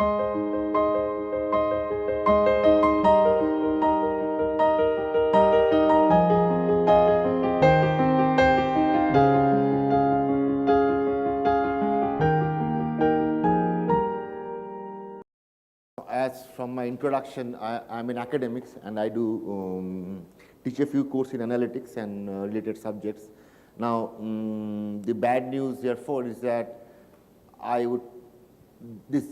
As from my introduction, I'm in academics and I do teach a few courses in analytics and related subjects. Now, the bad news therefore is that this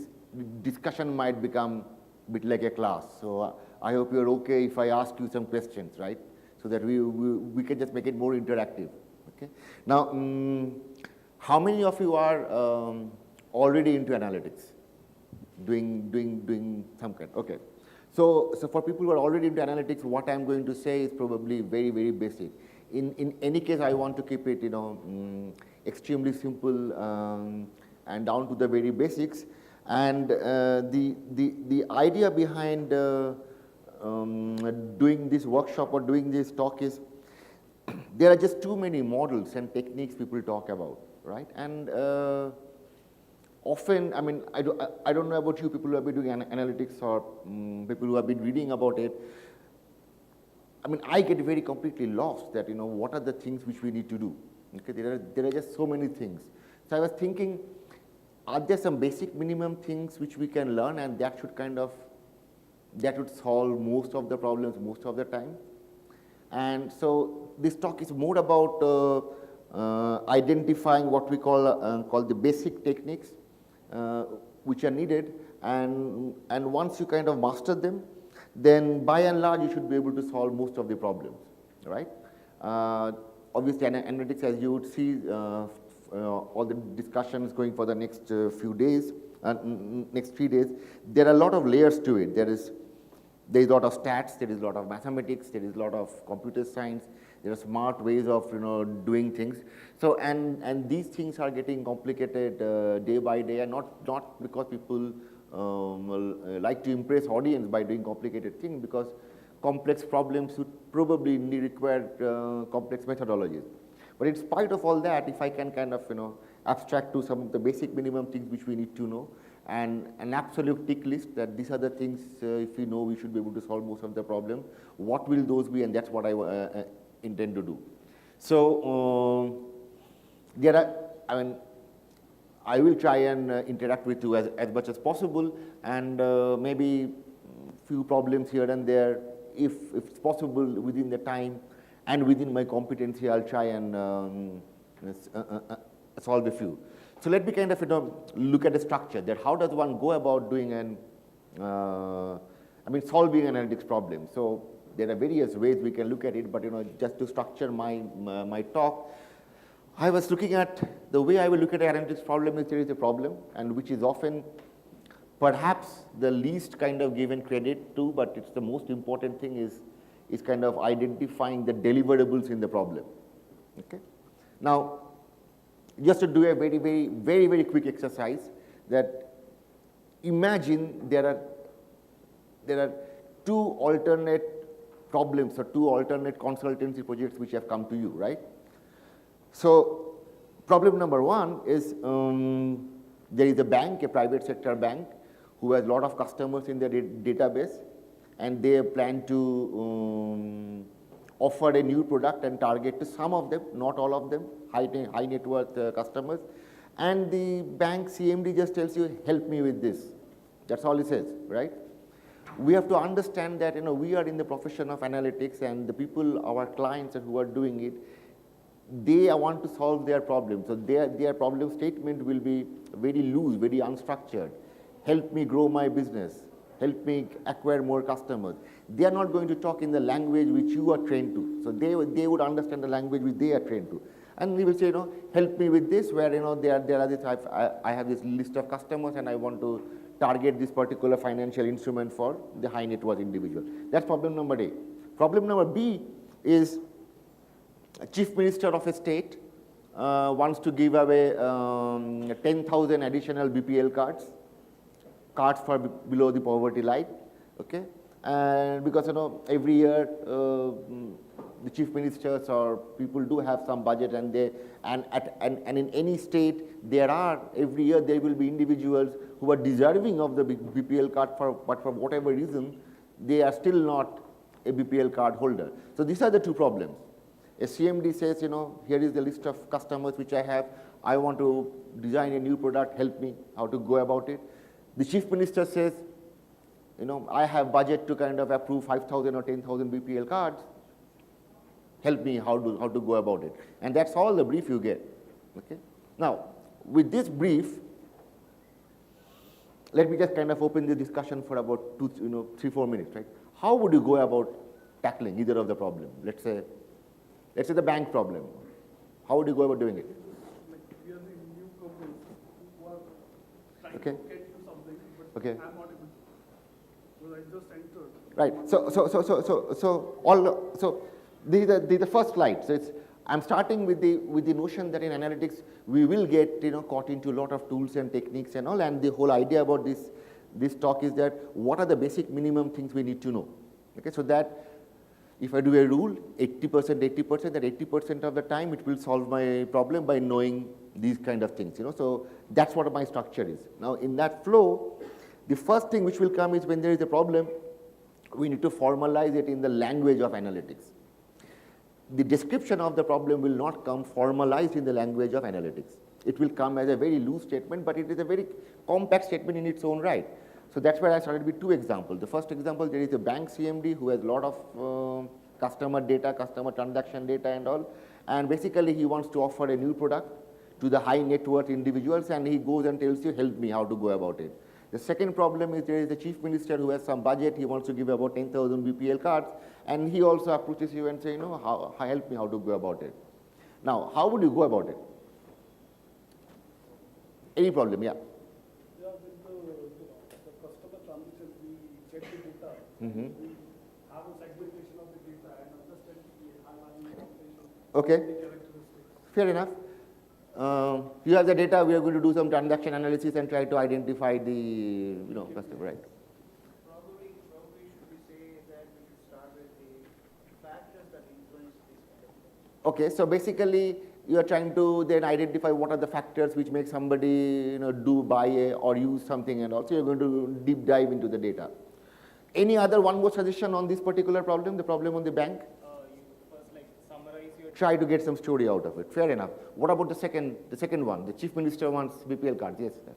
discussion might become a bit like a class. So I hope you're okay if I ask you some questions, right? So that we can just make it more interactive, okay? Now, how many of you are already into analytics? Doing some kind, okay. So for people who are already into analytics, what I'm going to say is probably very, very basic. In any case, I want to keep it, extremely simple and down to the very basics. And the idea behind doing this workshop or doing this talk is there are just too many models and techniques people talk about, right? And often, I mean, I don't know about you people who have been doing analytics or people who have been reading about it. I mean, I get very completely lost that, what are the things which we need to do? Okay, there are just so many things. So I was thinking, are there some basic minimum things which we can learn and that would solve most of the problems most of the time? And so this talk is more about identifying what we call the basic techniques which are needed, and once you kind of master them, then by and large you should be able to solve most of the problems, right? Obviously, analytics, as you would see, all the discussions going for the next few days, next 3 days, there are a lot of layers to it. There is a lot of stats, there is a lot of mathematics, there is a lot of computer science, there are smart ways of doing things. So and these things are getting complicated day by day, and not because people like to impress audience by doing complicated things, because complex problems would probably require complex methodologies. But in spite of all that, if I can kind of abstract to some of the basic minimum things which we need to know, and an absolute tick list that these are the things if we know, we should be able to solve most of the problem. What will those be? And that's what I intend to do. So there are, I mean, I will try and interact with you as much as possible, and maybe few problems here and there, if it's possible within the time and within my competency, I'll try and solve a few. So let me kind of look at the structure, that how does one go about doing solving an analytics problem. So there are various ways we can look at it, but just to structure my talk, I was looking at the way I will look at an analytics problem is there is a problem, and which is often perhaps the least kind of given credit to, but it's the most important thing is kind of identifying the deliverables in the problem. Okay. Now, just to do a very quick exercise, that imagine there are two alternate problems or two alternate consultancy projects which have come to you, right? So problem number one is there is a bank, a private sector bank, who has a lot of customers in their database, and they plan to offer a new product and target to some of them, not all of them, high net worth customers, and the bank CMD just tells you, help me with this. That's all he says, right? We have to understand that we are in the profession of analytics, and the people, our clients who are doing it, they want to solve their problem. So their problem statement will be very loose, very unstructured. Help me grow my business. Help me acquire more customers. They are not going to talk in the language which you are trained to. So they would understand the language which they are trained to. And they will say, help me with this, where there are this, I have this list of customers and I want to target this particular financial instrument for the high net worth individual. That's problem number A. Problem number B is a chief minister of a state wants to give away 10,000 additional BPL cards for below the poverty line, okay? And because every year the chief ministers or people do have some budget, and in any state every year there will be individuals who are deserving of the BPL card, but for whatever reason, they are still not a BPL card holder. So these are the two problems. A CMD says, here is the list of customers which I have. I want to design a new product, help me how to go about it. The chief minister says, I have budget to kind of approve 5,000 or 10,000 BPL cards. Help me how to go about it. And that's all the brief you get. Okay. Now, with this brief, let me just kind of open the discussion for about 3-4 minutes, right? How would you go about tackling either of the problem? Let's say the bank problem. How would you go about doing it? Like we are the newcomers who are trying okay. to get to something, but okay. I'm not able to. Because I just entered. Right. So this is the first slide. So I'm starting with the notion that in analytics we will get caught into a lot of tools and techniques and all, and the whole idea about this talk is that what are the basic minimum things we need to know. Okay, so that if I do a rule 80%, that 80% of the time it will solve my problem by knowing these kind of things. So that's what my structure is. Now in that flow, the first thing which will come is when there is a problem, we need to formalize it in the language of analytics. The description of the problem will not come formalized in the language of analytics. It will come as a very loose statement, but it is a very compact statement in its own right. So that's where I started with two examples. The first example, there is a bank CMD who has a lot of customer data, customer transaction data and all, and basically he wants to offer a new product to the high net worth individuals, and he goes and tells you, help me how to go about it. The second problem is there is a chief minister who has some budget, he wants to give about 10,000 BPL cards, and he also approaches you and say, help me how to go about it. Now, how would you go about it? Any problem, yeah? Yeah, with the customer transitions, we check the data. Mm-hmm. We have a segmentation of the data and understand the high-value information. Okay. The characteristics. Fair enough. You have the data, we are going to do some transaction analysis and try to identify the customer, right? Probably should we say that we should start with the factors that influence this kind of thing. Okay, so basically you are trying to then identify what are the factors which make somebody buy or use something, and also you're going to deep dive into the data. Any other one more suggestion on this particular problem, the problem on the bank? You first summarize your. Try to get some story out of it. Fair enough. What about the second one? The chief minister wants BPL cards. Yes. Sir.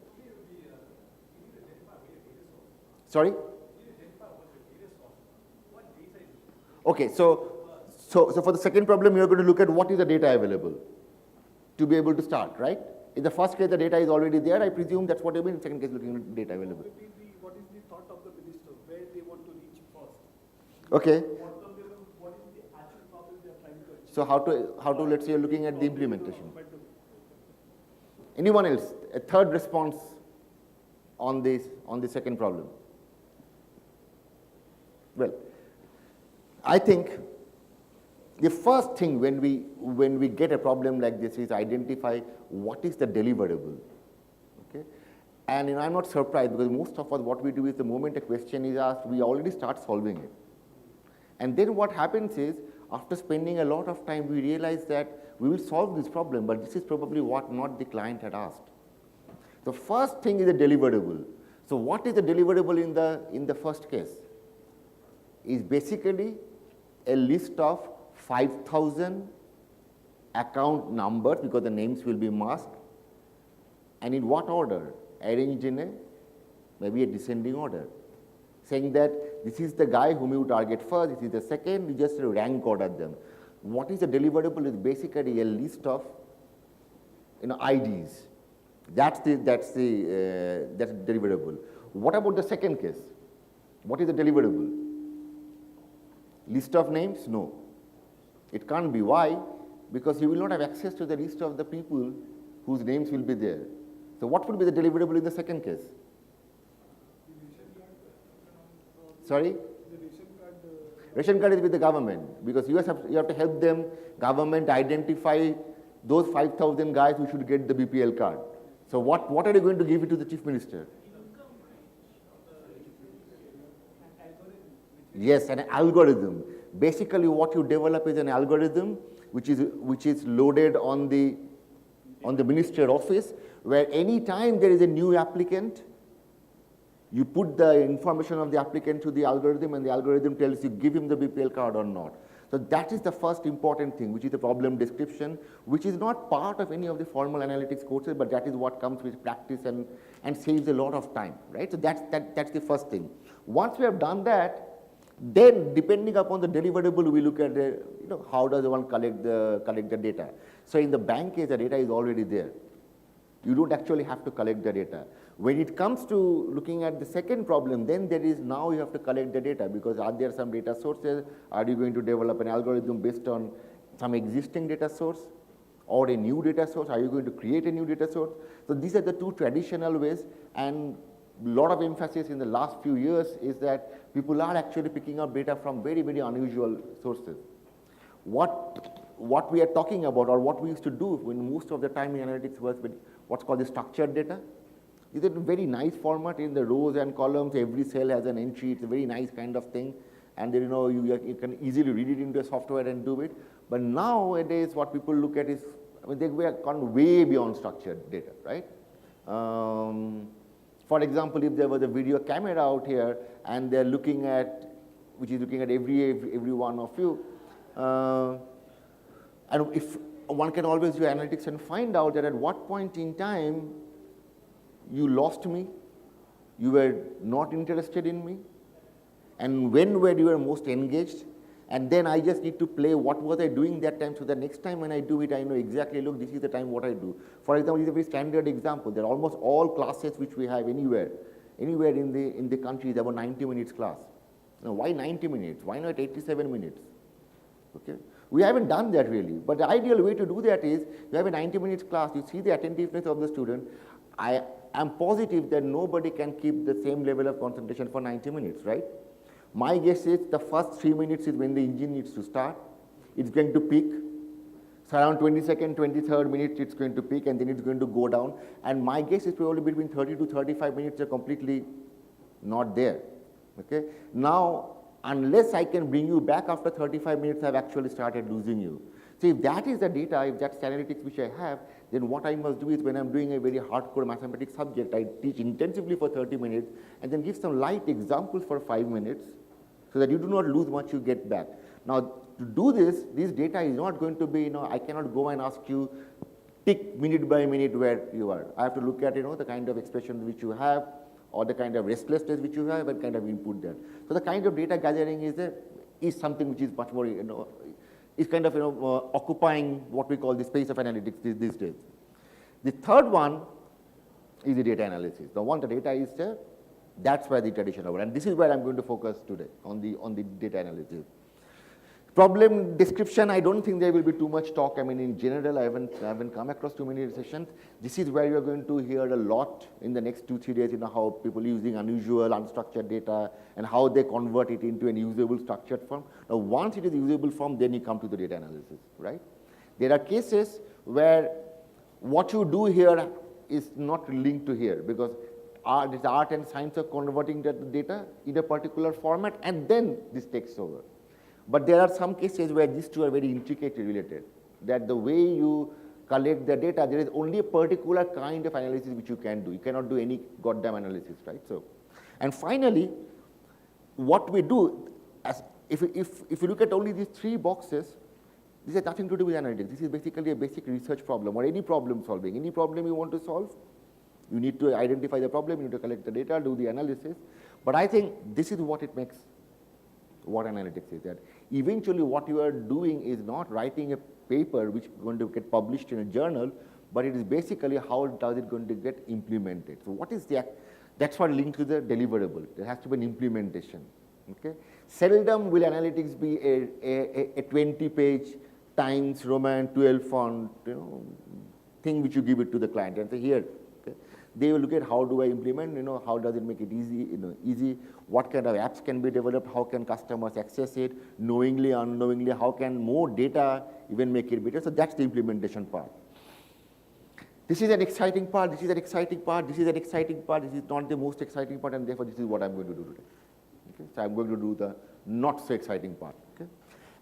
Sorry. Okay. So for the second problem, you're going to look at what is the data available to be able to start, right? In the first case, the data is already there. I presume that's what you mean. In the second case, looking at data available. What is the thought of the minister? Where they want to reach first? Okay. What is the actual problem they are trying to achieve? So how to let's say you're looking at the implementation. Anyone else? A third response on the second problem. Well, I think the first thing when we get a problem like this is identify what is the deliverable. Okay, and I'm not surprised because most of us what we do is the moment a question is asked, we already start solving it. And then what happens is after spending a lot of time, we realize that we will solve this problem, but this is probably what not the client had asked. The first thing is a deliverable. So what is the deliverable in the first case? Is basically a list of 5,000 account numbers because the names will be masked, and in what order? Arranged in maybe a descending order, saying that this is the guy whom you target first, this is the second, you just rank order them. What is the deliverable is basically a list of IDs. That's the deliverable. What about the second case? What is the deliverable? List of names? No. It can't be. Why? Because you will not have access to the list of the people whose names will be there. So what would be the deliverable in the second case? Sorry? The ration card. Ration card is with the government because you have to help them, government identify those 5,000 guys who should get the BPL card. So what are you going to give it to the chief minister? Yes, an algorithm. Basically, what you develop is an algorithm which is loaded on the minister office, where any time there is a new applicant, You put the information of the applicant to the algorithm, and the algorithm tells you give him the BPL card or not. So that is the first important thing, which is the problem description, which is not part of any of the formal analytics courses, but that is what comes with practice and saves a lot of time, right? So that's the first thing. Once we have done that, then depending upon the deliverable, we look at the, how does one collect the data. So in the bank case, the data is already there. You don't actually have to collect the data. When it comes to looking at the second problem, then there is now you have to collect the data, because are there some data sources? Are you going to develop an algorithm based on some existing data source or a new data source? Are you going to create a new data source? So these are the two traditional ways, and a lot of emphasis in the last few years is that people are actually picking up data from very, very unusual sources. What we are talking about, or what we used to do when most of the time in analytics was with what's called the structured data. It's a very nice format in the rows and columns. Every cell has an entry. It's a very nice kind of thing. And then, you can easily read it into a software and do it. But nowadays, what people look at is, they have gone way beyond structured data, right? For example, if there was a video camera out here and they're looking at, which is looking at every one of you, and if one can always do analytics and find out that at what point in time you lost me, you were not interested in me, and when were you were most engaged, and then I just need to play what was I doing that time, so that next time when I do it, I know exactly, look, this is the time what I do. For example, this is a very standard example. There are almost all classes which we have anywhere in the country is about 90 minutes class. Now, why 90 minutes? Why not 87 minutes? Okay. We haven't done that really, but the ideal way to do that is you have a 90 minutes class, you see the attentiveness of the student. I am positive that nobody can keep the same level of concentration for 90 minutes, right? My guess is the first 3 minutes is when the engine needs to start. It's going to peak. So around 22nd, 23rd minute, it's going to peak, and then it's going to go down. And my guess is probably between 30 to 35 minutes are completely not there. Okay. Now, unless I can bring you back after 35 minutes, I've actually started losing you. So if that is the data, if that's analytics which I have, then what I must do is when I'm doing a very hardcore mathematics subject, I teach intensively for 30 minutes and then give some light examples for 5 minutes so that you do not lose much, you get back. Now, to do this data is not going to be, I cannot go and ask you, tick minute by minute where you are. I have to look at, the kind of expressions which you have, or the kind of restlessness which you have, and kind of input there. So the kind of data gathering is something which is much more, is kind of, occupying what we call the space of analytics these days. The third one is the data analysis. The data is there, that's where the traditional one, and this is where I'm going to focus today, on the data analysis. Problem description, I don't think there will be too much talk. I mean, in general, I haven't come across too many sessions. This is where you're going to hear a lot in the next 2-3 days, how people are using unusual, unstructured data and how they convert it into an usable structured form. Now, once it is usable form, then you come to the data analysis, right? There are cases where what you do here is not linked to here, because it's art and science of converting the data in a particular format, and then this takes over. But there are some cases where these two are very intricately related, that the way you collect the data, there is only a particular kind of analysis which you can do. You cannot do any goddamn analysis, right? So, and finally, what we do, if you look at only these 3 boxes, this has nothing to do with analytics. This is basically a basic research problem, or any problem solving. Any problem you want to solve, you need to identify the problem, you need to collect the data, do the analysis. But I think this is what it makes what analytics is, that eventually what you are doing is not writing a paper which is going to get published in a journal, but it is basically how does it going to get implemented. So what is that's what linked to the deliverable. There has to be an implementation. Okay. Seldom will analytics be a 20-page Times Roman 12 font thing which you give it to the client and say here. Okay. They will look at how do I implement, how does it make it easy, easy, what kind of apps can be developed, how can customers access it, knowingly, unknowingly, how can more data even make it better. So that's the implementation part. This is an exciting part, this is an exciting part, this is an exciting part, this is not the most exciting part, and therefore this is what I'm going to do today. Okay? So I'm going to do the not so exciting part. Okay?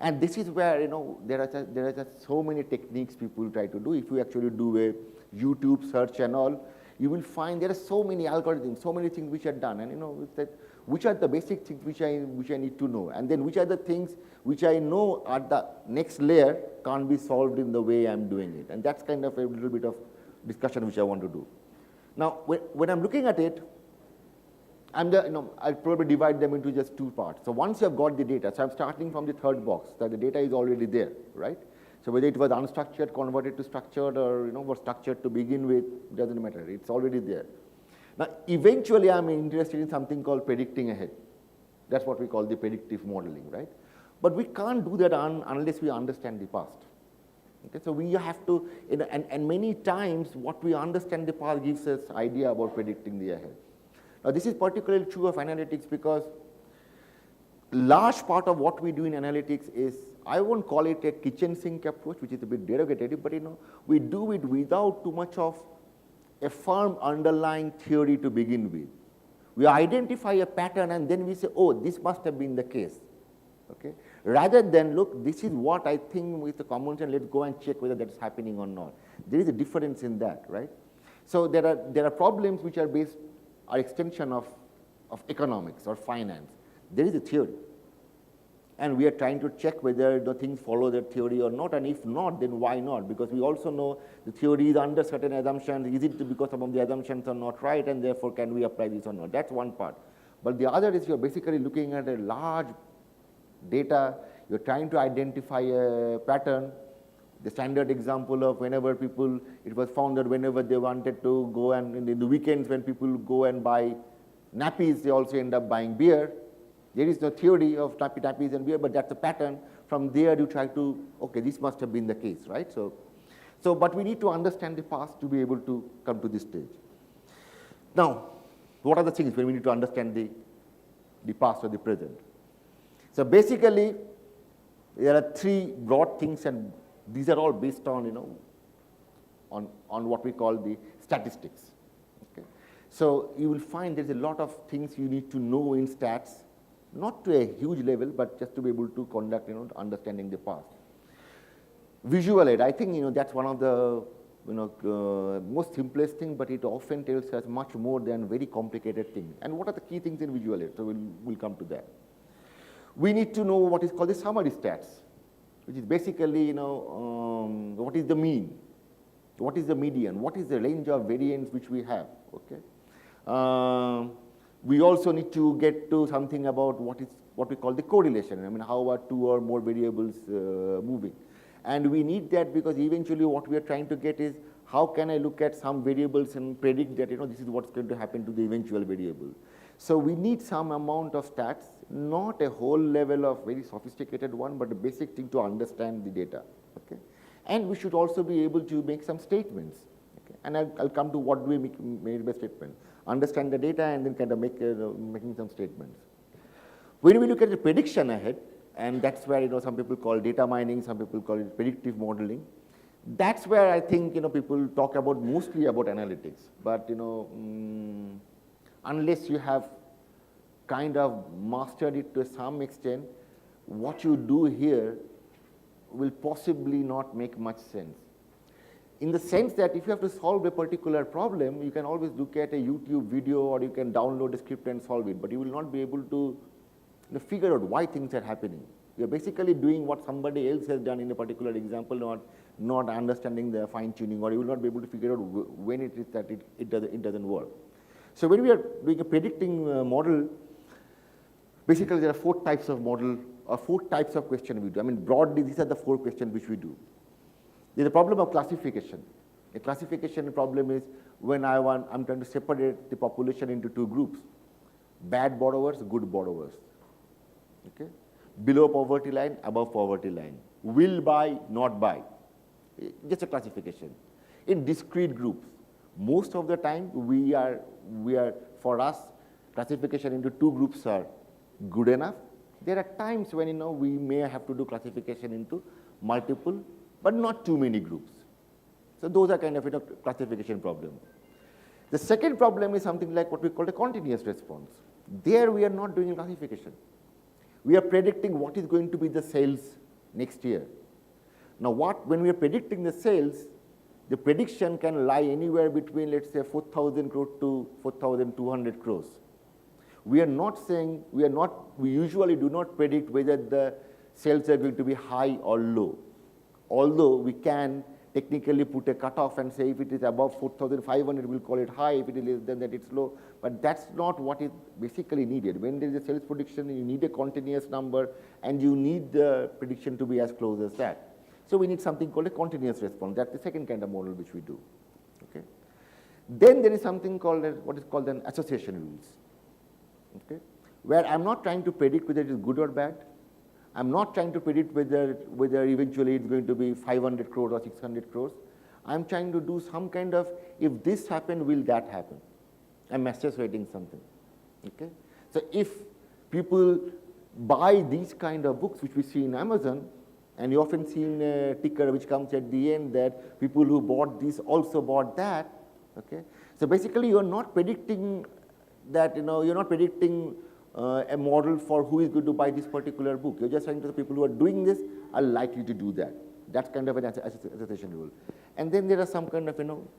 And this is where, there are just so many techniques people try to do. If you actually do a YouTube search and all, you will find there are so many algorithms, so many things which are done, and it's that which are the basic things which I need to know, and then which are the things which I know at the next layer can't be solved in the way I'm doing it, and that's kind of a little bit of discussion which I want to do. Now, when I'm looking at it, I'll probably divide them into just two parts. So once you have got the data, so I'm starting from the third box, that the data is already there, right? So whether it was unstructured, converted to structured, or was structured to begin with, doesn't matter. It's already there. Now, eventually, I'm interested in something called predicting ahead. That's what we call the predictive modeling, right? But we can't do that unless we understand the past. Okay, so we have to, and many times, what we understand the past gives us idea about predicting the ahead. Now, this is particularly true of analytics because large part of what we do in analytics is, I won't call it a kitchen sink approach, which is a bit derogative, but we do it without too much of a firm underlying theory to begin with. We identify a pattern and then we say, oh, this must have been the case. Okay? Rather than, look, this is what I think with the common sense, let's go and check whether that's happening or not. There is a difference in that, right? So there are problems which are extension of economics or finance. There is a theory. And we are trying to check whether the things follow that theory or not, and if not, then why not? Because we also know the theory is under certain assumptions. Is it because some of the assumptions are not right, and therefore can we apply this or not? That's one part. But the other is you're basically looking at a large data, you're trying to identify a pattern. The standard example of whenever it was found that whenever they wanted to go and in the weekends when people go and buy nappies, they also end up buying beer. There is no theory of nappies and beer, but that's a pattern. From there, you try to, okay, this must have been the case, right? So, but we need to understand the past to be able to come to this stage. Now, what are the things when we need to understand the past or the present? So basically, there are three broad things, and these are all based on, on what we call the statistics. Okay? So you will find there's a lot of things you need to know in stats, not to a huge level, but just to be able to conduct, understanding the past. Visual aid, I think, that's one of the, most simplest thing, but it often tells us much more than very complicated things. And what are the key things in visual aid? So we'll come to that. We need to know what is called the summary stats, which is basically, what is the mean? What is the median? What is the range of variance which we have? Okay. We also need to get to something about what we call the correlation. I mean, how are two or more variables moving? And we need that because eventually what we are trying to get is, how can I look at some variables and predict that, this is what's going to happen to the eventual variable. So we need some amount of stats, not a whole level of very sophisticated one, but a basic thing to understand the data. Okay? And we should also be able to make some statements. Okay? And I'll come to what do we make by statement. Understand the data and then kind of making some statements. When we look at the prediction ahead, and that's where some people call data mining, some people call it predictive modeling. That's where I think people talk about mostly about analytics. But unless you have kind of mastered it to some extent, what you do here will possibly not make much sense. In the sense that if you have to solve a particular problem, you can always look at a YouTube video or you can download a script and solve it, but you will not be able to figure out why things are happening. You're basically doing what somebody else has done in a particular example, not understanding the fine-tuning, or you will not be able to figure out when it is that it doesn't work. So when we are doing a predicting model, basically there are 4 types of model or 4 types of question we do. I mean, broadly, these are the 4 questions which we do. There's a problem of classification. A classification problem is when I'm trying to separate the population into 2 groups, bad borrowers, good borrowers. Okay? Below poverty line, above poverty line. Will buy, not buy. Just a classification. In discrete groups, most of the time we are for us, classification into 2 groups are good enough. There are times when we may have to do classification into multiple, but not too many groups. So those are kind of classification problem. The second problem is something like what we call a continuous response. There we are not doing classification. We are predicting what is going to be the sales next year. Now when we are predicting the sales, the prediction can lie anywhere between, let's say, 4,000 crores to 4,200 crores. We are not saying, we usually do not predict whether the sales are going to be high or low. Although we can technically put a cutoff and say if it is above 4,500, we'll call it high, if it is less than that, it's low. But that's not what is basically needed. When there is a sales prediction, you need a continuous number, and you need the prediction to be as close as that. So we need something called a continuous response. That's the second kind of model which we do. Okay. Then there is something called what is called an association rules. Okay, where I'm not trying to predict whether it is good or bad. I'm not trying to predict whether eventually it's going to be 500 crores or 600 crores. I'm trying to do some kind of, if this happen, will that happen? I'm associating something. Okay, so if people buy these kind of books which we see in Amazon, and you often see in a ticker which comes at the end that people who bought this also bought that. Okay, so basically you're not predicting that, you're not predicting a model for who is going to buy this particular book. You're just saying to the people who are doing this are likely to do that. That's kind of an association rule. And then there are some kind of,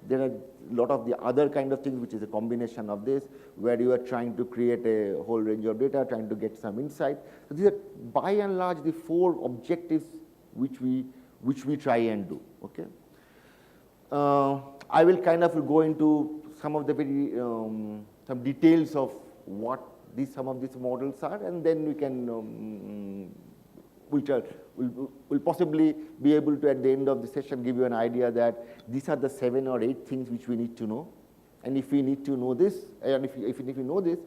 there are a lot of the other kind of things which is a combination of this, where you are trying to create a whole range of data, trying to get some insight. So these are by and large the four objectives which we try and do. Okay. I will kind of go into some of the very some details of what some of these models are, and then we can we'll possibly be able to, at the end of the session, give you an idea that these are the 7 or 8 things which we need to know. And if we need to know this, and if we know this,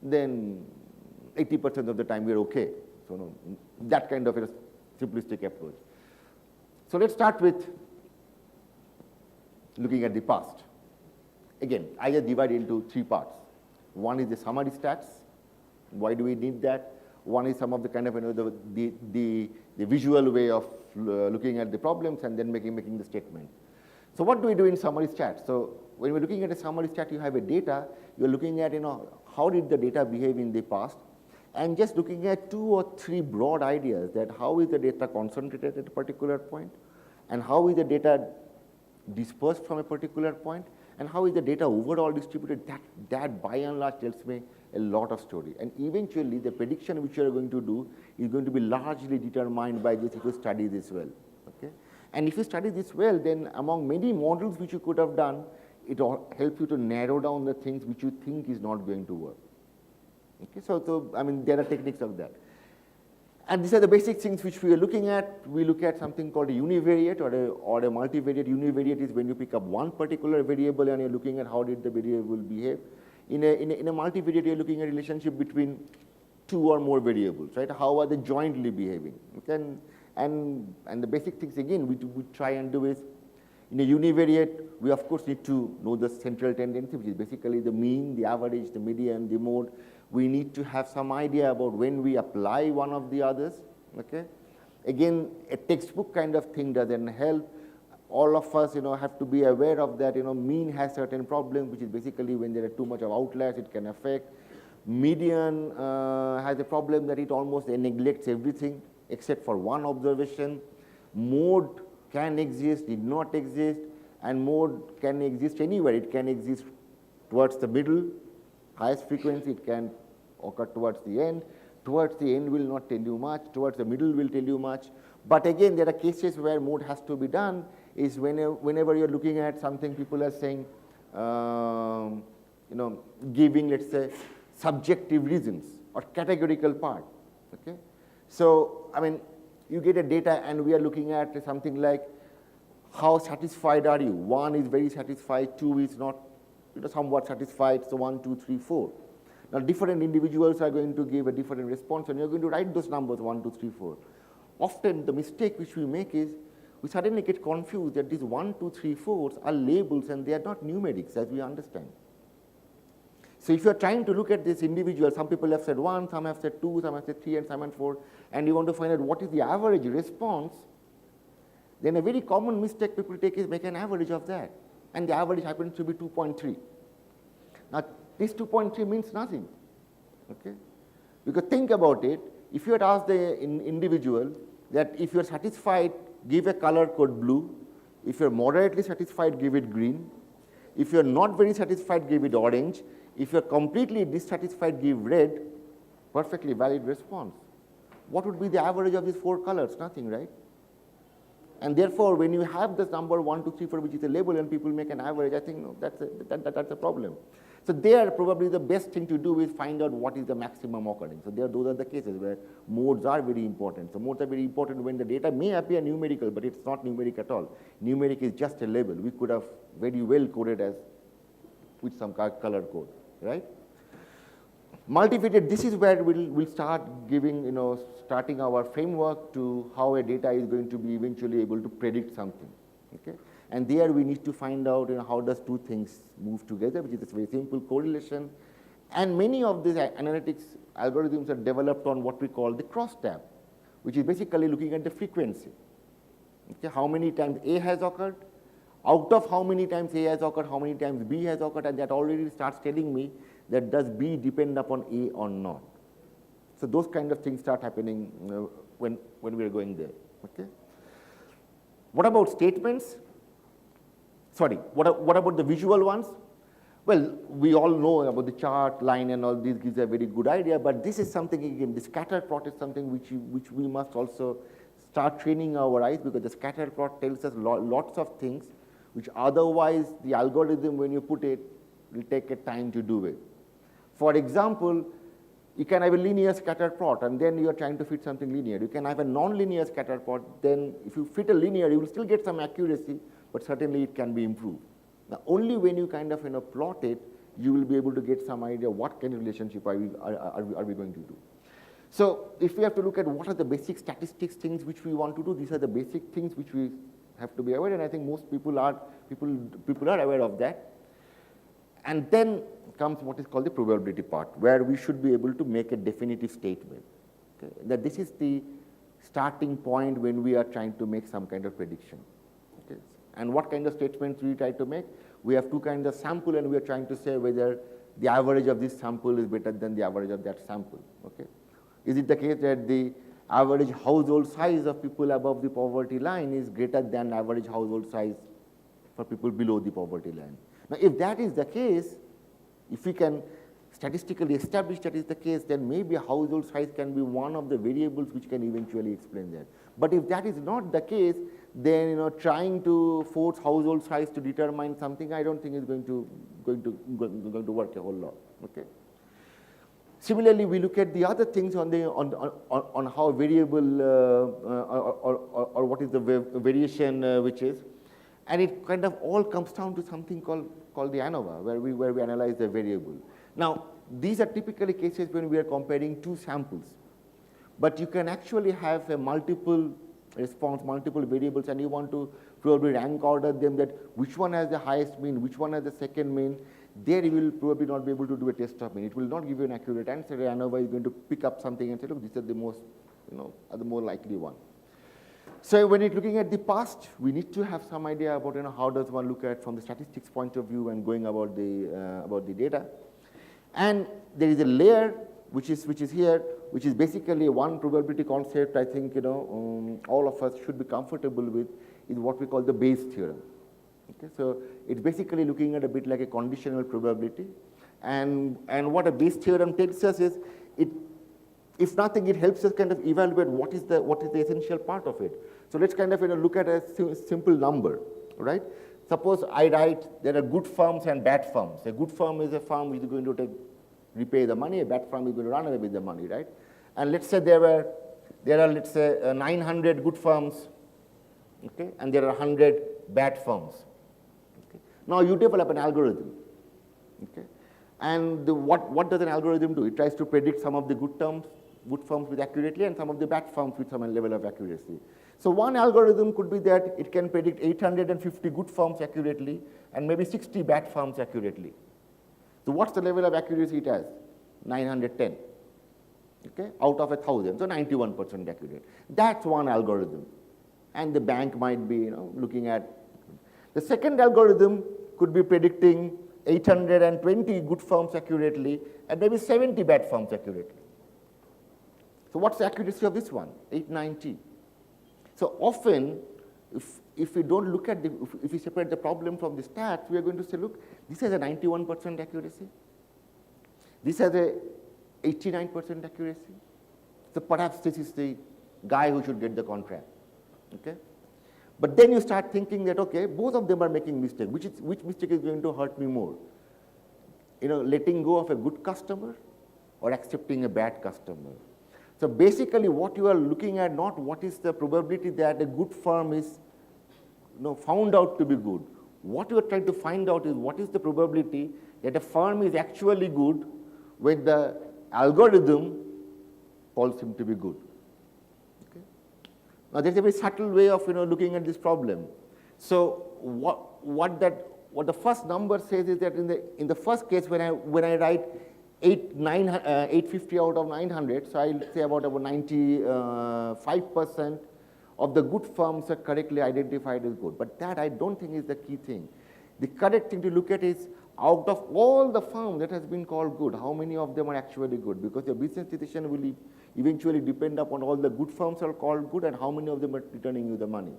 then 80% of the time we're okay. So that kind of a simplistic approach. So let's start with looking at the past. Again, I just divide into 3 parts. One is the summary stats. Why do we need that? One is some of the kind of the visual way of looking at the problems and then making the statement. So what do we do in summary stats? So when we're looking at a summary stat, you have a data. You're looking at how did the data behave in the past, and just looking at 2 or 3 broad ideas that how is the data concentrated at a particular point, and how is the data dispersed from a particular point, and how is the data overall distributed. That by and large tells me a lot of story. And eventually the prediction which you are going to do is going to be largely determined by this if you study this well. Okay? And if you study this well, then among many models which you could have done, it all helps you to narrow down the things which you think is not going to work. Okay? So I mean, there are techniques of that. And these are the basic things which we are looking at. We look at something called a univariate or a multivariate. Univariate is when you pick up one particular variable and you're looking at how did the variable behave. In a multivariate, you're looking at a relationship between 2 or more variables, right? How are they jointly behaving? Okay? And the basic things, again, we try and do is, in a univariate, we of course need to know the central tendency, which is basically the mean, the average, the median, the mode. We need to have some idea about when we apply one of the others. Okay? Again, a textbook kind of thing doesn't help. All of us, have to be aware of that. Mean has certain problems, which is basically when there are too much of outliers, it can affect. Median has a problem that it almost neglects everything except for one observation. Mode can exist, need not exist, and mode can exist anywhere. It can exist towards the middle, highest frequency, it can occur towards the end. Towards the end will not tell you much, towards the middle will tell you much. But again, there are cases where mode has to be done, is whenever you're looking at something, people are saying, giving, let's say, subjective reasons or categorical part. Okay? So, I mean, you get a data and we are looking at something like, how satisfied are you? 1 is very satisfied, 2 is not, somewhat satisfied, so 1, 2, 3, 4. Now, different individuals are going to give a different response, and you're going to write those numbers 1, 2, 3, 4. Often the mistake which we make is we suddenly get confused that these 1, 2, 3, 4s are labels and they are not numerics as we understand. So if you are trying to look at this individual, some people have said 1, some have said 2, some have said 3, and some have 4, and you want to find out what is the average response, then a very common mistake people take is make an average of that. And the average happens to be 2.3. Now, this 2.3 means nothing. Okay? Because think about it, if you had asked the individual that if you're satisfied, give a color code blue. If you're moderately satisfied, give it green. If you're not very satisfied, give it orange. If you're completely dissatisfied, give red. Perfectly valid response. What would be the average of these 4 colors? Nothing, right? And therefore, when you have this number 1, 2, 3, 4, which is a label, and people make an average, I think no, that's a problem. So there, probably the best thing to do is find out what is the maximum occurring. So those are the cases where modes are very important. So modes are very important when the data may appear numerical, but it's not numeric at all. Numeric is just a label. We could have very well coded as with some color code, right? Multivariate, this is where we'll start giving, starting our framework to how a data is going to be eventually able to predict something, okay? And there we need to find out, how does 2 things move together, which is this very simple correlation. And many of these analytics algorithms are developed on what we call the crosstab, which is basically looking at the frequency. Okay, how many times A has occurred, out of how many times A has occurred, how many times B has occurred, and that already starts telling me that does B depend upon A or not. So those kind of things start happening when we are going there. Okay. What about statements? Sorry, what about the visual ones? Well, we all know about the chart, line, and all these gives a very good idea, but this is something, again, the scatter plot is something which we must also start training our eyes, because the scatter plot tells us lots of things which otherwise the algorithm, when you put it, will take a time to do it. For example, you can have a linear scatter plot, and then you are trying to fit something linear. You can have a non-linear scatter plot, then if you fit a linear, you will still get some accuracy, but certainly it can be improved. Now, only when you kind of plot it, you will be able to get some idea what kind of relationship are we going to do. So if we have to look at what are the basic statistics things which we want to do, these are the basic things which we have to be aware, and I think most people are aware of that. And then comes what is called the probability part, where we should be able to make a definitive statement. Okay? That this is the starting point when we are trying to make some kind of prediction. Okay? And what kind of statements we try to make? We have 2 kinds of sample, and we are trying to say whether the average of this sample is better than the average of that sample. Okay? Is it the case that the average household size of people above the poverty line is greater than average household size for people below the poverty line? Now, if that is the case, if we can statistically establish that is the case, then maybe household size can be one of the variables which can eventually explain that. But if that is not the case, then trying to force household size to determine something, I don't think is going to work a whole lot. Okay. Similarly, we look at the other things on how variable or what is the variation which is, and it kind of all comes down to something called the ANOVA, where we analyze the variable. Now, these are typically cases when we are comparing 2 samples, but you can actually have a multiple response, multiple variables, and you want to probably rank order them, that which one has the highest mean, which one has the second mean. There you will probably not be able to do a test of mean. It will not give you an accurate answer. ANOVA is going to pick up something and say, look, these are the most, are the more likely one. So when you're looking at the past, we need to have some idea about how does one look at from the statistics point of view and going about the data. And there is a layer which is here, which is basically one probability concept. I think all of us should be comfortable with, is what we call the Bayes theorem. Okay, so it's basically looking at a bit like a conditional probability, and what a Bayes theorem tells us is, if nothing, it helps us kind of evaluate what is the essential part of it. So let's kind of look at a simple number, right? Suppose I write there are good firms and bad firms. A good firm is a firm which is going to repay the money. A bad firm is going to run away with the money, right? And let's say there are let's say 900 good firms, okay, and there are 100 bad firms. Okay. Now you develop an algorithm, okay, and what does an algorithm do? It tries to predict some of the good firms with accurately, and some of the bad firms with some level of accuracy. So one algorithm could be that it can predict 850 good firms accurately and maybe 60 bad firms accurately. So what's the level of accuracy it has? 910, okay, out of 1,000, so 91% accurate. That's one algorithm, and the bank might be looking at. The second algorithm could be predicting 820 good firms accurately and maybe 70 bad firms accurately. So what's the accuracy of this one? 890. So often, if we don't look at if we separate the problem from the stats, we are going to say, look, this has a 91% accuracy. This has a 89% accuracy. So perhaps this is the guy who should get the contract. Okay? But then you start thinking that, okay, both of them are making mistakes. Which mistake is going to hurt me more? Letting go of a good customer or accepting a bad customer. So basically what you are looking at, not what is the probability that a good firm is found out to be good. What you are trying to find out is what is the probability that a firm is actually good when the algorithm calls him to be good. Okay? Now there's a very subtle way of looking at this problem. So what the first number says is that in the first case when I write 850 out of 900, so I'll say about 95% of the good firms are correctly identified as good. But that I don't think is the key thing. The correct thing to look at is out of all the firms that has been called good, how many of them are actually good? Because your business decision will eventually depend upon all the good firms are called good and how many of them are returning you the money.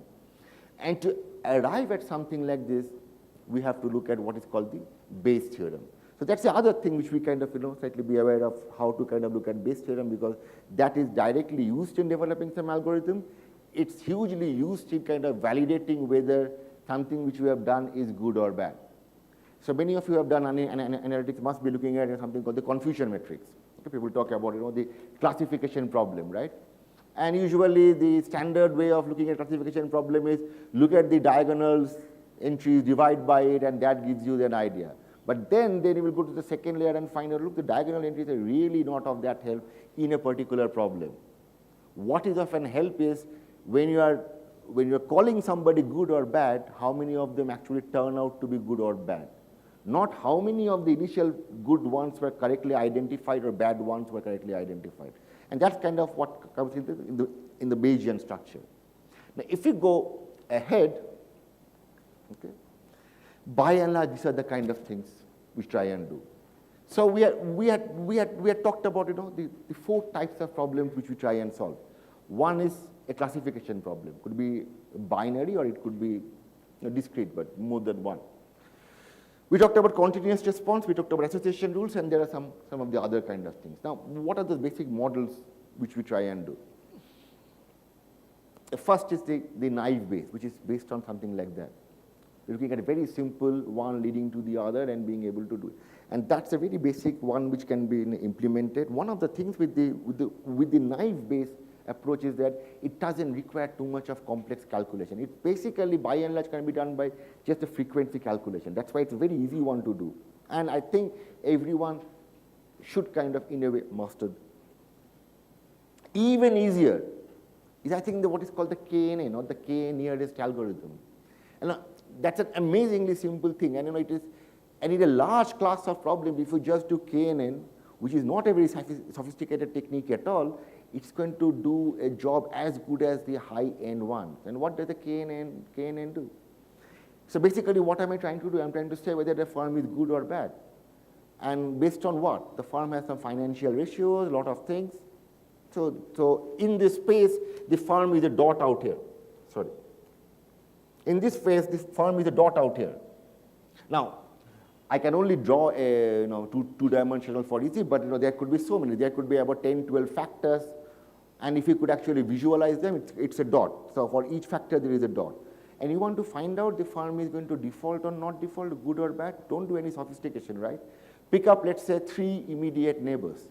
And to arrive at something like this, we have to look at what is called the Bayes theorem. So that's the other thing which we kind of slightly be aware of, how to kind of look at Bayes theorem, because that is directly used in developing some algorithm. It's hugely used in kind of validating whether something which we have done is good or bad. So many of you have done analytics must be looking at something called the confusion matrix. Okay, people talk about the classification problem, right? And usually the standard way of looking at classification problem is look at the diagonals entries, divide by it, and that gives you an idea. But then you will go to the second layer and find out, look, the diagonal entries are really not of that help in a particular problem. What is of an help is when you are calling somebody good or bad, how many of them actually turn out to be good or bad. Not how many of the initial good ones were correctly identified or bad ones were correctly identified. And that's kind of what comes in the Bayesian structure. Now, if we go ahead, okay, by and large, these are the kind of things we try and do. So we had talked about the four types of problems which we try and solve. One is a classification problem. Could be binary or it could be discrete, but more than one. We talked about continuous response, we talked about association rules, and there are some of the other kind of things. Now, what are the basic models which we try and do? The first is the naive Bayes, which is based on something like that. We're looking at a very simple one leading to the other and being able to do it. And that's a very basic one which can be implemented. One of the things with the naive Bayes approach is that it doesn't require too much of complex calculation. It basically, by and large, can be done by just a frequency calculation. That's why it's a very easy one to do. And I think everyone should kind of, in a way, master. Even easier is, I think, what is called the KNN, or the K nearest algorithm. And that's an amazingly simple thing. And in a large class of problems, if you just do KNN, which is not a very sophisticated technique at all, it's going to do a job as good as the high-end ones. And what does the KNN do? So basically, what am I trying to do? I'm trying to say whether the firm is good or bad. And based on what? The firm has some financial ratios, a lot of things. So in this space, the firm is a dot out here. Sorry. In this phase, this firm is a dot out here. Now, I can only draw a two-dimensional for easy, but there could be so many. There could be about 10, 12 factors, and if you could actually visualize them, it's a dot. So for each factor, there is a dot. And you want to find out the firm is going to default or not default, good or bad. Don't do any sophistication, right? Pick up, let's say, 3 immediate neighbors.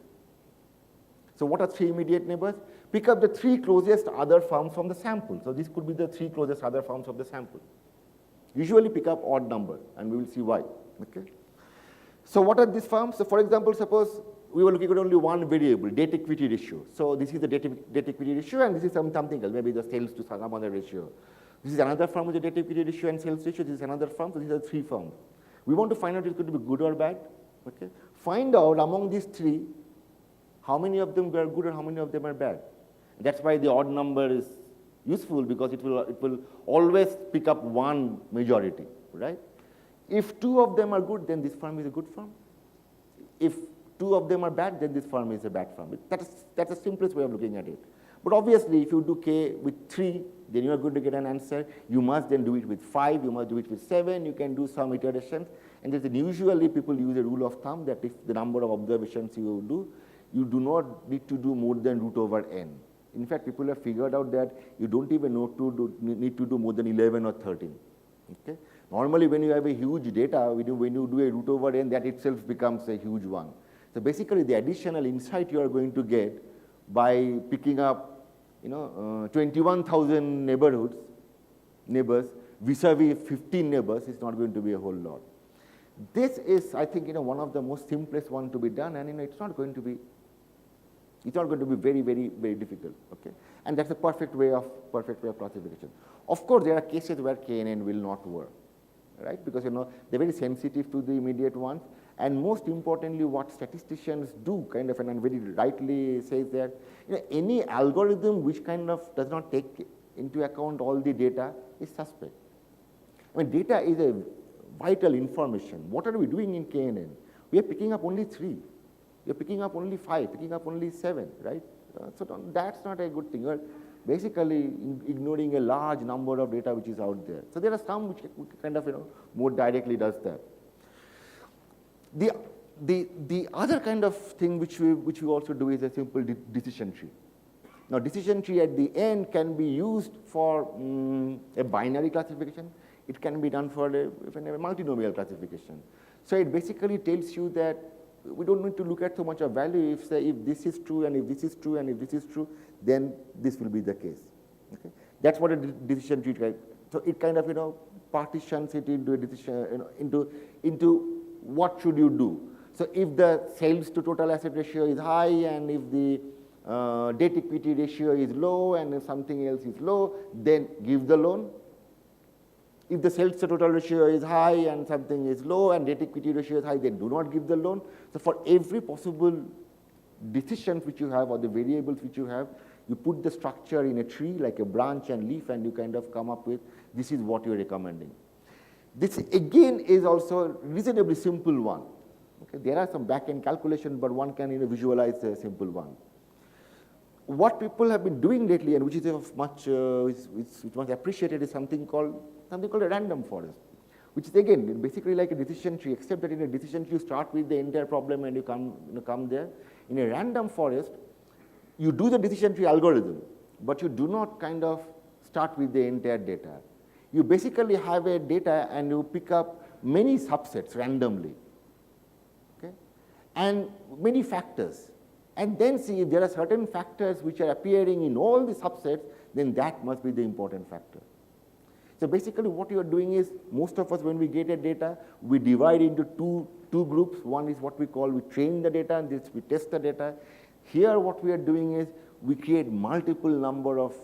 So what are 3 immediate neighbors? Pick up the 3 closest other firms from the sample. So this could be the 3 closest other firms of the sample. Usually pick up odd number, and we will see why. Okay. So what are these firms? So for example, suppose we were looking at only one variable, debt equity ratio. So this is the debt equity ratio, and this is something else, maybe the sales to some other ratio. This is another firm with a debt equity ratio and sales ratio. This is another firm. So these are 3 firms. We want to find out if it's going to be good or bad. Okay. Find out among these 3 how many of them are good and how many of them are bad. That's why the odd number is useful, because it will always pick up one majority, right? If 2 of them are good, then this firm is a good firm. If 2 of them are bad, then this firm is a bad firm. That's the simplest way of looking at it. But obviously, if you do k with 3, then you are going to get an answer. You must then do it with 5, you must do it with 7, you can do some iterations. And usually people use a rule of thumb that if the number of observations you do, you do not need to do more than root over n. In fact, people have figured out that you don't even need to do more than 11 or 13. Okay? Normally, when you have a huge data, when you do a root over n, that itself becomes a huge one. So basically, the additional insight you are going to get by picking up 21,000 neighbors vis-a-vis 15 neighbors is not going to be a whole lot. This is, I think, one of the most simplest one to be done, and it's not going to be very, very, very difficult. Okay, and that's a perfect way of classification. Of course, there are cases where KNN will not work, right? Because they're very sensitive to the immediate ones. And most importantly, what statisticians do, kind of, and very rightly says that any algorithm which kind of does not take into account all the data is suspect. I mean, data is a vital information. What are we doing in KNN? We are picking up only 3. We are picking up only 5, picking up only 7, right? So that's not a good thing. You're basically ignoring a large number of data which is out there. So there are some which kind of, more directly does that. The other kind of thing which we also do is a simple decision tree. Now, decision tree at the end can be used for a binary classification. It can be done for a multinomial classification. So it basically tells you that we don't need to look at so much of value. If this is true, and if this is true, and if this is true, then this will be the case. Okay? That's what a decision tree does. So it kind of partitions it into a decision into what should you do. So if the sales to total asset ratio is high, and if the debt equity ratio is low, and if something else is low, then give the loan. If the sales to total ratio is high and something is low and debt equity ratio is high, then do not give the loan. So for every possible decisions which you have, or the variables which you have, you put the structure in a tree like a branch and leaf, and you kind of come up with this is what you're recommending. This again is also a reasonably simple one. Okay? There are some back-end calculations, but one can visualize a simple one. What people have been doing lately, and which is of much appreciated, is something called a random forest, which is again basically like a decision tree, except that in a decision tree you start with the entire problem and you come there. In a random forest, you do the decision tree algorithm, but you do not kind of start with the entire data. You basically have a data and you pick up many subsets randomly, okay, and many factors, and then see if there are certain factors which are appearing in all the subsets, then that must be the important factor. So basically what you are doing is, most of us when we get a data, we divide into two groups. One is what we call, we train the data, and this we test the data. Here what we are doing is, we create multiple number of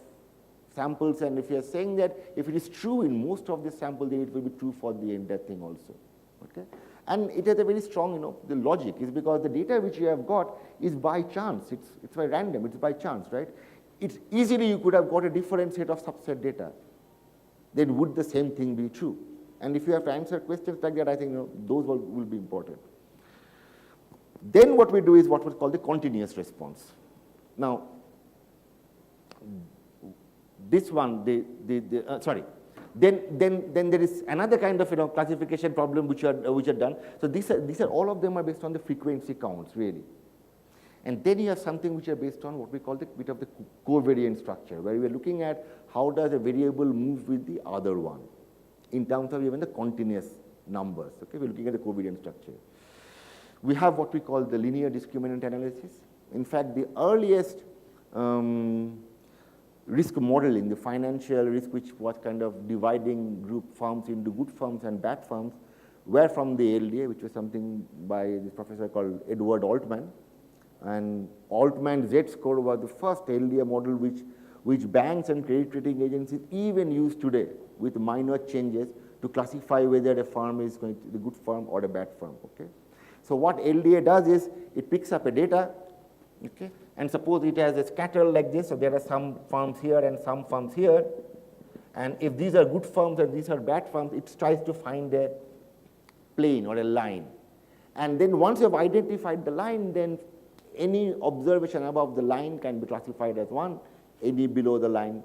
samples, and if you are saying that if it is true in most of the samples, then it will be true for the entire thing also. Okay? And it has a very strong, the logic is because the data which you have got is by chance. It's by random, it's by chance, right? It's easily you could have got a different set of subset data. Then would the same thing be true? And if you have to answer questions like that, I think those will be important. Then what we do is what we call the continuous response. Now, this one, Then there is another kind of classification problem which are done. So these are all of them are based on the frequency counts really, and then you have something which are based on what we call the bit of the covariant structure, where we are looking at how does a variable move with the other one in terms of even the continuous numbers. Okay, we're looking at the covariant structure. We have what we call the linear discriminant analysis. In fact, the earliest risk modeling, the financial risk, which was kind of dividing group firms into good firms and bad firms, were from the LDA, which was something by this professor called Edward Altman. And Altman's Z-score was the first LDA model which banks and credit rating agencies even use today with minor changes to classify whether a firm is going to be a good firm or a bad firm. Okay? So what LDA does is it picks up a data, okay, and suppose it has a scatter like this, so there are some firms here and some firms here, and if these are good firms and these are bad firms, it tries to find a plane or a line. And then once you have identified the line, then any observation above the line can be classified as 1, Any below the line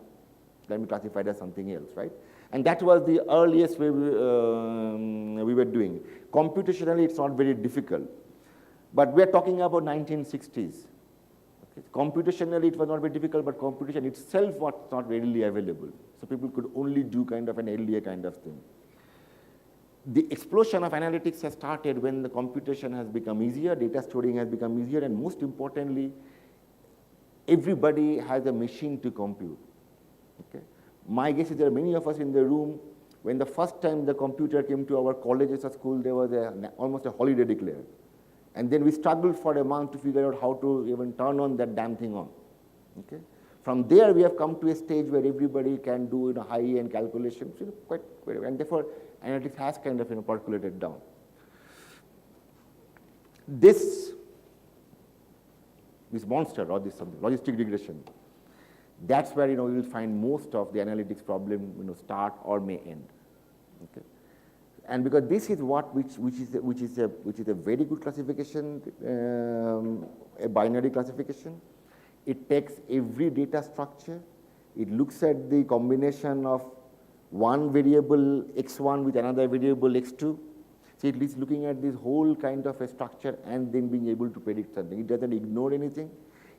can be classified as something else, right? And that was the earliest way we were doing. Computationally, it's not very difficult. But we're talking about 1960s. Okay? Computationally, it was not very difficult, but computation itself was not readily available. So people could only do kind of an LDA kind of thing. The explosion of analytics has started when the computation has become easier, data storing has become easier, and most importantly, everybody has a machine to compute. Okay? My guess is there are many of us in the room, when the first time the computer came to our colleges or school, there was almost a holiday declared. And then we struggled for a month to figure out how to even turn on that damn thing on. Okay? From there, we have come to a stage where everybody can do high-end calculations, and therefore, analytics has kind of percolated down. This monster or this logistic regression, that's where you will find most of the analytics problem start or may end. Okay? And because this is which is a very good classification, a binary classification. It takes every data structure. It looks at the combination of one variable x1 with another variable x2. So it is looking at this whole kind of a structure and then being able to predict something. It doesn't ignore anything.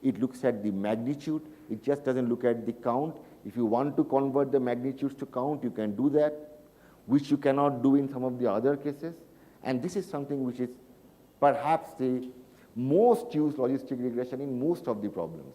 It looks at the magnitude. It just doesn't look at the count. If you want to convert the magnitudes to count, you can do that, which you cannot do in some of the other cases. And this is something which is perhaps the most used logistic regression in most of the problems.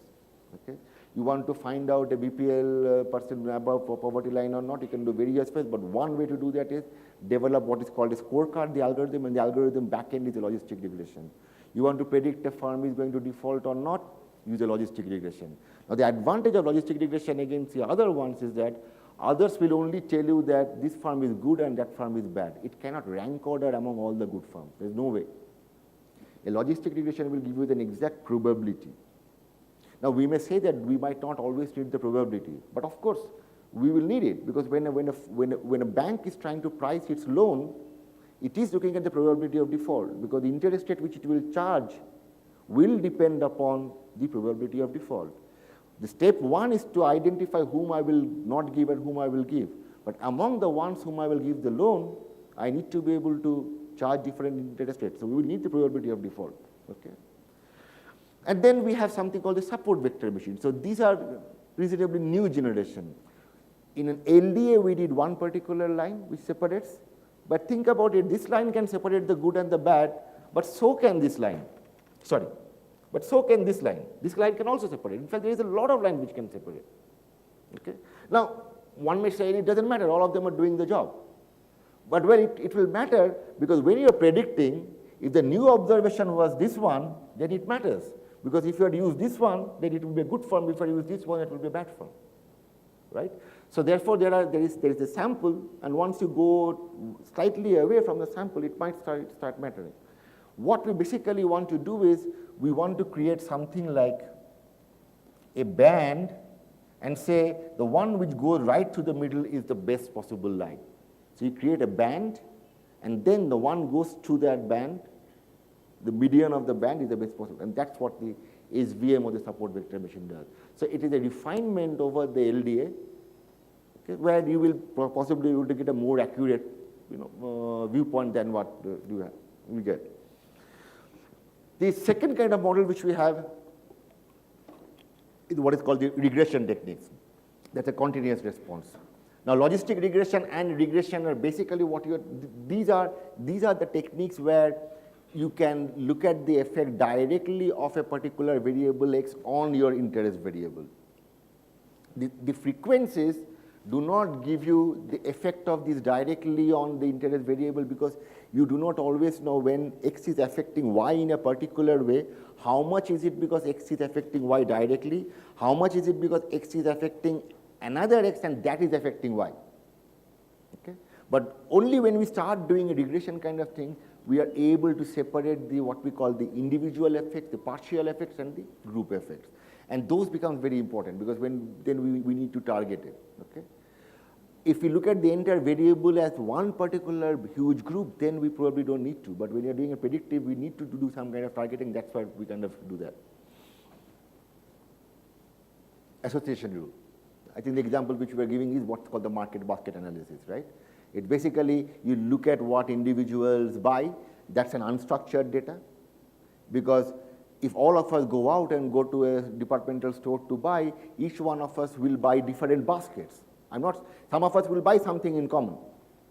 Okay? You want to find out a BPL person above poverty line or not, you can do various ways, but one way to do that is develop what is called a scorecard, the algorithm, and the algorithm backend is a logistic regression. You want to predict a firm is going to default or not, use a logistic regression. Now the advantage of logistic regression against the other ones is that others will only tell you that this firm is good and that firm is bad. It cannot rank order among all the good firms. There's no way. A logistic regression will give you an exact probability. Now we may say that we might not always need the probability, but of course we will need it, because when a bank is trying to price its loan, it is looking at the probability of default, because the interest rate which it will charge will depend upon the probability of default. The step one is to identify whom I will not give and whom I will give. But among the ones whom I will give the loan, I need to be able to charge different interest rates. So we will need the probability of default. Okay? And then we have something called the support vector machine. So these are reasonably new generation. In an LDA, we did one particular line which separates. But think about it, this line can separate the good and the bad, but so can this line. Sorry. But so can this line. This line can also separate. In fact, there is a lot of lines which can separate. Okay? Now, one may say it doesn't matter, all of them are doing the job. But well, it will matter, because when you are predicting, if the new observation was this one, then it matters. Because if you had used this one, then it will be a good firm. If you use this one, it will be a bad firm. Right? So therefore, there is a sample, and once you go slightly away from the sample, it might start mattering. What we basically want to do is, we want to create something like a band and say the one which goes right to the middle is the best possible line. So you create a band, and then the one goes to that band, the median of the band is the best possible, and that's what the SVM or the support vector machine does. So it is a refinement over the LDA, okay, where you will possibly be able to get a more accurate viewpoint than what we get. The second kind of model which we have is what is called the regression techniques. That's a continuous response. Now, logistic regression and regression are basically these are the techniques where you can look at the effect directly of a particular variable x on your interest variable. The frequencies do not give you the effect of this directly on the interest variable, because you do not always know when x is affecting y in a particular way. How much is it because x is affecting y directly? How much is it because x is affecting another x and that is affecting y? Okay? But only when we start doing a regression kind of thing, we are able to separate what we call the individual effects, the partial effects, and the group effects. And those become very important, because then we need to target it. Okay? If we look at the entire variable as one particular huge group, then we probably don't need to. But when you're doing a predictive, we need to do some kind of targeting. That's why we kind of do that. association rule. I think the example which we are giving is what's called the market basket analysis, right? It basically, you look at what individuals buy. That's an unstructured data, because if all of us go out and go to a departmental store to buy, each one of us will buy different baskets. Some of us will buy something in common,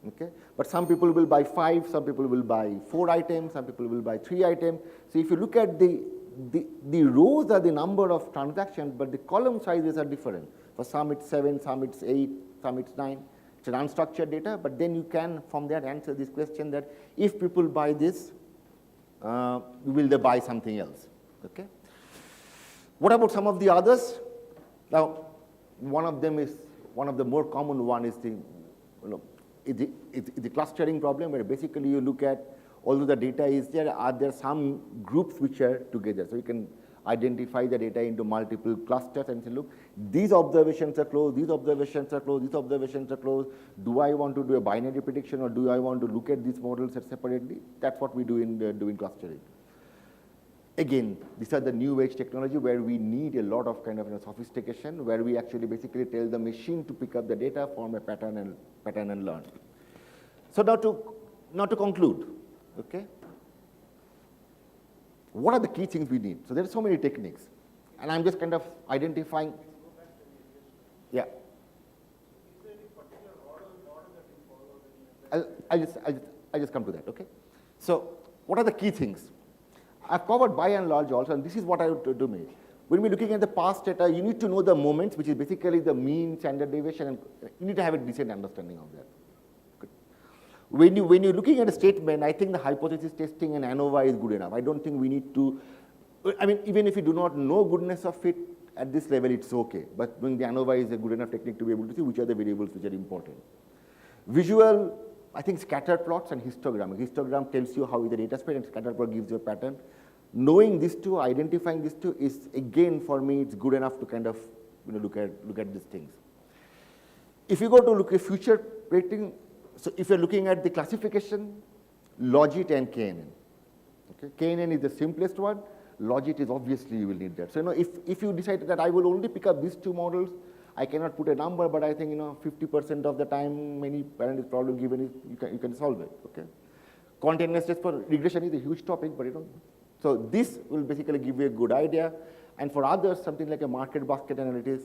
okay? But some people will buy 5, some people will buy 4 items, some people will buy 3 items. So if you look at the rows are the number of transactions, but the column sizes are different. For some it's 7, some it's 8, some it's 9. It's an unstructured data, but then you can from that answer this question that if people buy this, will they buy something else? Okay. What about some of the others? Now, one of the more common one is the clustering problem, where basically you look at, although the data is there, are there some groups which are together? So you can identify the data into multiple clusters and say, look, these observations are close, these observations are close, these observations are close. Do I want to do a binary prediction, or do I want to look at these models separately? That's what we do in doing clustering. Again, these are the new age technology where we need a lot of kind of sophistication, where we actually basically tell the machine to pick up the data, form a pattern and learn. So now to conclude, okay? What are the key things we need? So there are so many techniques, and I'm just kind of identifying. Yeah. Is there any particular order that you follow? I'll just come to that, okay? So what are the key things? I've covered by and large also, and this is what I would do. When we're looking at the past data, you need to know the moments, which is basically the mean, standard deviation, and you need to have a decent understanding of that. Good. When you're looking at a statement, I think the hypothesis testing and ANOVA is good enough. I don't think we need to, I mean, even if you do not know goodness of it, at this level it's okay. But doing the ANOVA is a good enough technique to be able to see which are the variables which are important. Visual, I think scatter plots and histogram. A histogram tells you how is the data spread, and scatter plot gives you a pattern. Knowing these two, identifying these two is, again, for me, it's good enough to kind of look at these things. If you go to look at future predicting, so if you're looking at the classification, logit and KNN. Okay? KNN is the simplest one. Logit is obviously you will need that. So if you decide that I will only pick up these two models, I cannot put a number, but I think 50% of the time any parameter problem given is you can solve it. Okay. Containless test for regression is a huge topic, but so this will basically give you a good idea. And for others, something like a market basket analysis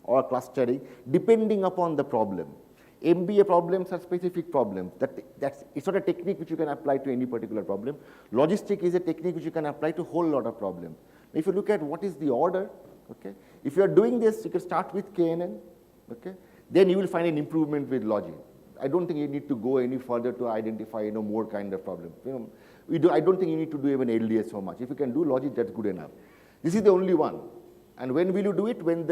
or clustering, depending upon the problem. MBA problems are specific problems. It's not a technique which you can apply to any particular problem. Logistic is a technique which you can apply to a whole lot of problems. If you look at what is the order, okay, if you are doing this, you can start with KNN, okay, then you will find an improvement with logit. I don't think you need to go any further to identify more kind of problem. I don't think you need to do even LDS so much. If you can do logit, that's good enough. This is the only one. And when will you do it? When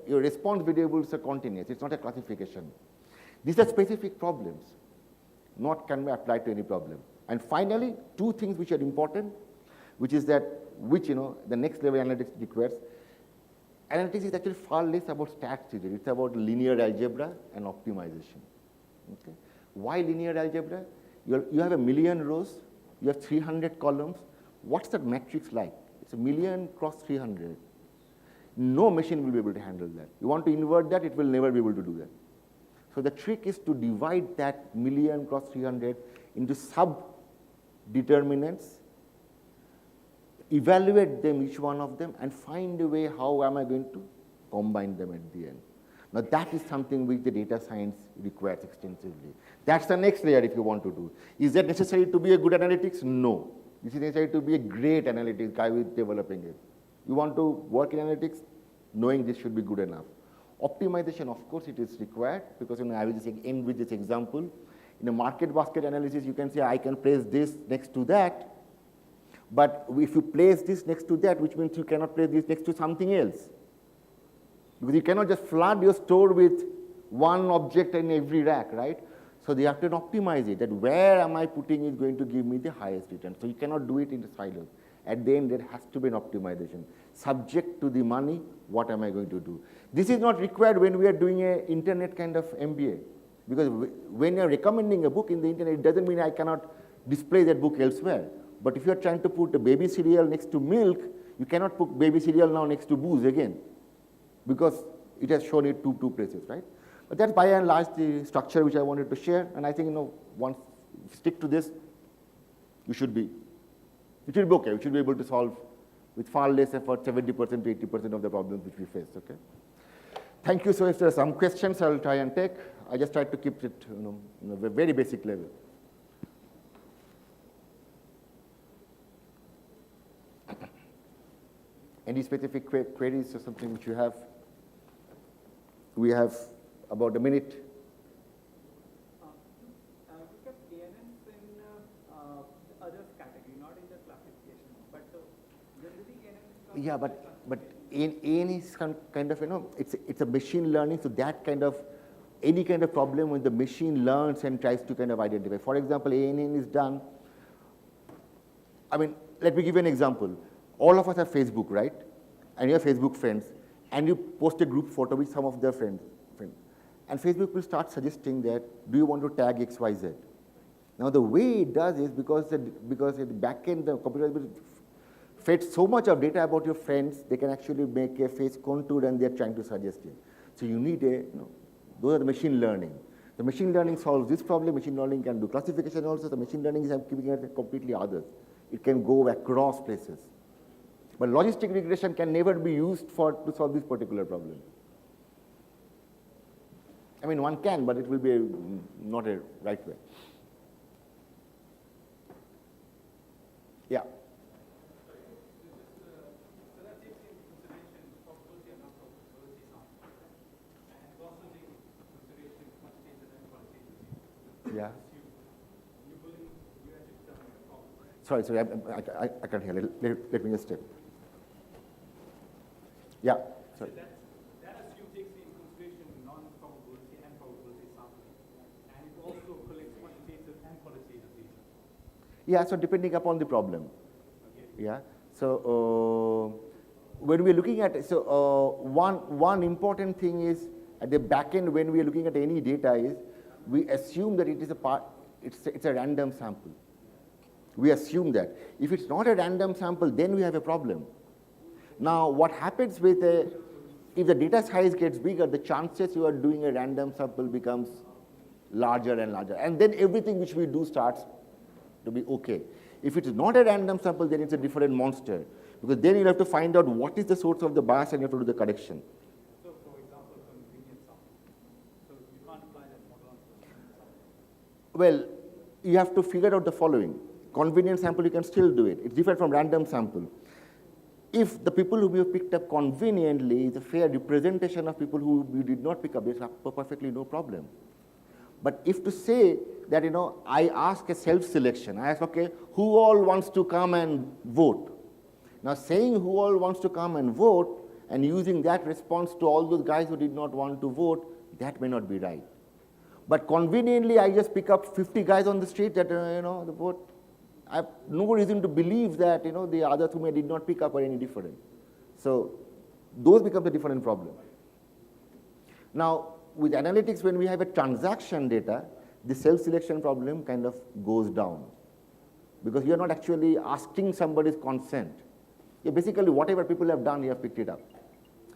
your response variables are continuous. It's not a classification. These are specific problems, not can be applied to any problem. And finally, two things which are important, which is that the next level analytics requires. Analytics is actually far less about stats. It's about linear algebra and optimization. Okay? Why linear algebra? You have 1 million rows, you have 300 columns. What's that matrix like? It's 1 million cross 300. No machine will be able to handle that. You want to invert that, it will never be able to do that. So the trick is to divide that 1 million cross 300 into sub-determinants, evaluate them, each one of them, and find a way how am I going to combine them at the end. Now that is something which the data science requires extensively. That's the next layer if you want to do. Is that necessary to be a good analytics? No. This is necessary to be a great analytics guy who is developing it. You want to work in analytics, knowing this should be good enough. Optimization, of course, it is required, because I will just end with this example. In a market basket analysis, you can say I can place this next to that, but if you place this next to that, which means you cannot place this next to something else. Because you cannot just flood your store with one object in every rack, right? So they have to optimize it, that where am I putting is going to give me the highest return. So you cannot do it in the silos. At the end, there has to be an optimization. Subject to the money, what am I going to do? This is not required when we are doing an internet kind of MBA. Because when you're recommending a book in the internet, it doesn't mean I cannot display that book elsewhere. But if you're trying to put a baby cereal next to milk, you cannot put baby cereal now next to booze again. Because it has shown it two places, right? But that's by and large the structure which I wanted to share, and I think, once you stick to this, it should be okay. We should be able to solve with far less effort 70% to 80% of the problems which we face, okay? Thank you. So if there are some questions, I'll try and take. I just tried to keep it, in a very basic level. Any specific queries or something which you have? We have about a minute. Look at ANNs in the others category, not in the classification. But generally ANNs. Yeah, but AN is kind of, it's a machine learning, so that kind of, any kind of problem when the machine learns and tries to kind of identify. For example, ANN is done, let me give you an example. All of us have Facebook, right? And you have Facebook friends, and you post a group photo with some of their friends. And Facebook will start suggesting that, do you want to tag XYZ? Now, the way it does is because at the back end, the computer will fed so much of data about your friends, they can actually make a face contour and they're trying to suggest it. So you need those are the machine learning. The machine learning solves this problem. Machine learning can do classification also. The machine learning is keeping it completely others. It can go across places. But logistic regression can never be used to solve this particular problem. One can, but it will be not a right way. Yeah. Yeah. Sorry, I can't hear. Let me just step. Yeah, sorry. That assumes takes into consideration non-probability and probability sampling, and it also collects quantitative and qualitative data. Yeah, so depending upon the problem. Okay. Yeah. So when we're looking at one important thing is at the back end when we are looking at any data is we assume that it is it's a random sample. We assume that. If it's not a random sample, then we have a problem. Now, what happens with if the data size gets bigger, the chances you are doing a random sample becomes larger and larger. And then everything which we do starts to be okay. If it is not a random sample, then it's a different monster. Because then you have to find out what is the source of the bias and you have to do the correction. So, for example, convenience sample. So, you can't apply that model on convenience sample. Well, you have to figure out the following. Convenience sample, you can still do it. It's different from random sample. If the people who you picked up conveniently is a fair representation of people who you did not pick up, there's perfectly no problem. But if to say that, I ask a self-selection, I ask, okay, who all wants to come and vote? Now, saying who all wants to come and vote and using that response to all those guys who did not want to vote, that may not be right. But conveniently, I just pick up 50 guys on the street that, the vote. I have no reason to believe that, the others whom I did not pick up are any different. So those become a different problem. Now, with analytics, when we have a transaction data, the self-selection problem kind of goes down. Because you are not actually asking somebody's consent. Basically, whatever people have done, you have picked it up.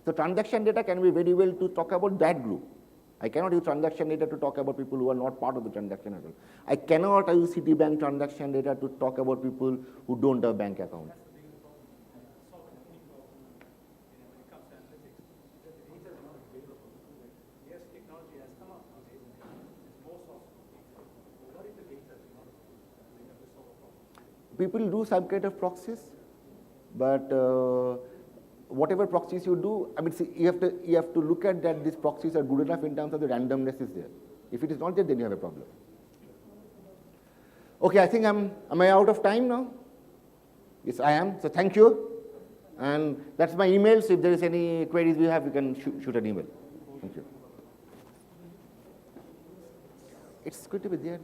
So transaction data can be very well to talk about that group. I cannot use transaction data to talk about people who are not part of the transaction at all. I cannot use Citibank transaction data to talk about people who don't have bank accounts. Yes, technology has come up today. It's more software. What if the data is not available to solve a problem? People do some kind of proxies, but whatever proxies you do, see, you have to look at that these proxies are good enough in terms of the randomness is there. If it is not there, then you have a problem. Okay, I think am I out of time now? Yes, I am. So thank you. And that's my email. So if there is any queries we have, you can shoot an email. Thank you. It's good to be there.